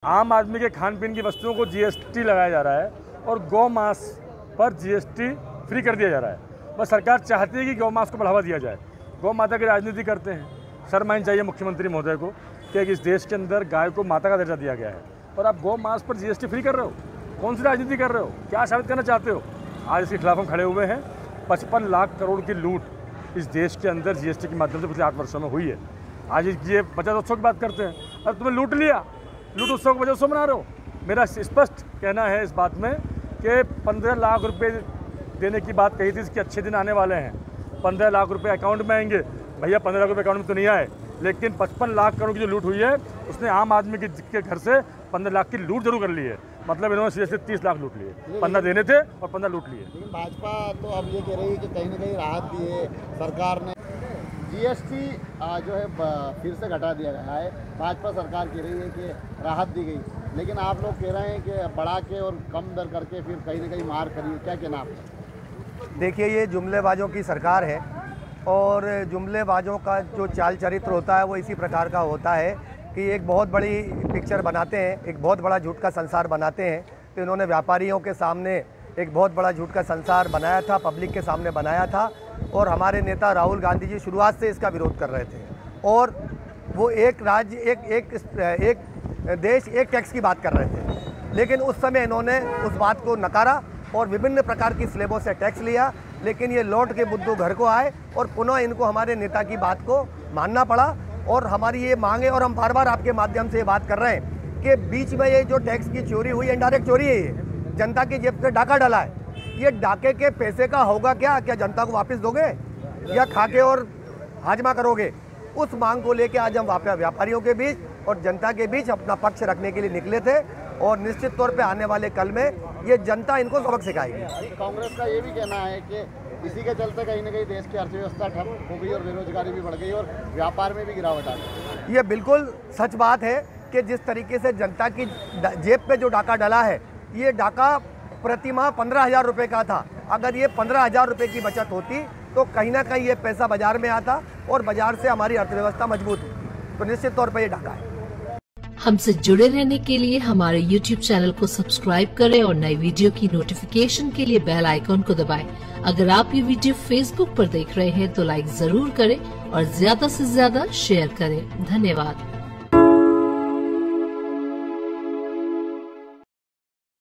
आम आदमी के खान पीन की वस्तुओं को जीएसटी लगाया जा रहा है और गौ मांस पर जीएसटी फ्री कर दिया जा रहा है। बस सरकार चाहती है कि गौ मांस को बढ़ावा दिया जाए। गौ माता की राजनीति करते हैं। शर्मानी चाहिए मुख्यमंत्री महोदय को कि इस देश के अंदर गाय को माता का दर्जा दिया गया है और आप गौ मांस पर जीएसटी फ्री कर रहे हो। कौन सी राजनीति कर रहे हो? क्या साबित करना चाहते हो? आज इसके खिलाफ हम खड़े हुए हैं। 55 लाख करोड़ की लूट इस देश के अंदर जीएसटी के माध्यम से पिछले 8 वर्षों में हुई है। आज ये बचत उत्सव की बात करते हैं। अब तुम्हें लूट लिया, लूट उत्सव को बचत उत्सव मना रहे हो। मेरा स्पष्ट कहना है इस बात में कि 15 लाख रुपए देने की बात कही थी, इसके अच्छे दिन आने वाले हैं। 15 लाख रुपए अकाउंट में आएंगे। भैया 15 लाख रुपए अकाउंट में तो नहीं आए, लेकिन 55 लाख करोड़ की जो लूट हुई है उसने आम आदमी के घर से 15 लाख की लूट जरूर कर ली है। मतलब इन्होंने सीधे 30 लाख लूट लिए। 15 देने थे और 15 लूट लिए। लेकिन भाजपा तो अब ये कह रही है कि कहीं ना कहीं राहत दी है सरकार ने। जीएसटी जो है फिर से घटा दिया गया है। भाजपा सरकार कह रही है कि राहत दी गई, लेकिन आप लोग कह रहे हैं कि बढ़ा के और कम दर करके फिर कहीं ना कहीं मार करिए। क्या कहना आपका? देखिए, ये जुमलेबाजों की सरकार है और जुमलेबाजों का जो चाल चरित्र होता है वो इसी प्रकार का होता है कि एक बहुत बड़ी पिक्चर बनाते हैं, एक बहुत बड़ा झूठ का संसार बनाते हैं। तो इन्होंने व्यापारियों के सामने एक बहुत बड़ा झूठ का संसार बनाया था, पब्लिक के सामने बनाया था और हमारे नेता राहुल गांधी जी शुरुआत से इसका विरोध कर रहे थे। और वो एक राज्य एक देश एक टैक्स की बात कर रहे थे, लेकिन उस समय इन्होंने उस बात को नकारा और विभिन्न प्रकार की स्लेबों से टैक्स लिया। लेकिन ये लौट के बुद्धू घर को आए और पुनः इनको हमारे नेता की बात को मानना पड़ा। और हमारी ये मांग है और हम बार बार आपके माध्यम से ये बात कर रहे हैं कि बीच में ये जो टैक्स की चोरी हुई, इनडायरेक्ट चोरी है, ये जनता की जेब से डाका डाला है। ये डाके के पैसे का होगा क्या? क्या जनता को वापस दोगे या खा के और हाजमा करोगे? उस मांग को लेके आज हम व्यापारियों के बीच और जनता के बीच अपना पक्ष रखने के लिए निकले थे और निश्चित तौर पे आने वाले कल में ये जनता इनको सबक सिखाएगी। कांग्रेस का ये भी कहना है कि इसी के चलते कहीं ना कहीं देश की अर्थव्यवस्था ठप हो गई और बेरोजगारी भी बढ़ गई और व्यापार में भी गिरावट आ गई। ये बिल्कुल सच बात है कि जिस तरीके से जनता की जेब पे जो डाका डला है, ये डाका प्रतिमाह 15,000 रुपये का था। अगर ये 15,000 रुपये की बचत होती तो कहीं ना कहीं ये पैसा बाजार में आता और बाजार से हमारी अर्थव्यवस्था मजबूत होती। तो निश्चित तौर पर ये डाका है। हमसे जुड़े रहने के लिए हमारे YouTube चैनल को सब्सक्राइब करें और नई वीडियो की नोटिफिकेशन के लिए बेल आइकॉन को दबाएं। अगर आप ये वीडियो Facebook पर देख रहे हैं तो लाइक जरूर करें और ज्यादा से ज्यादा शेयर करें। धन्यवाद।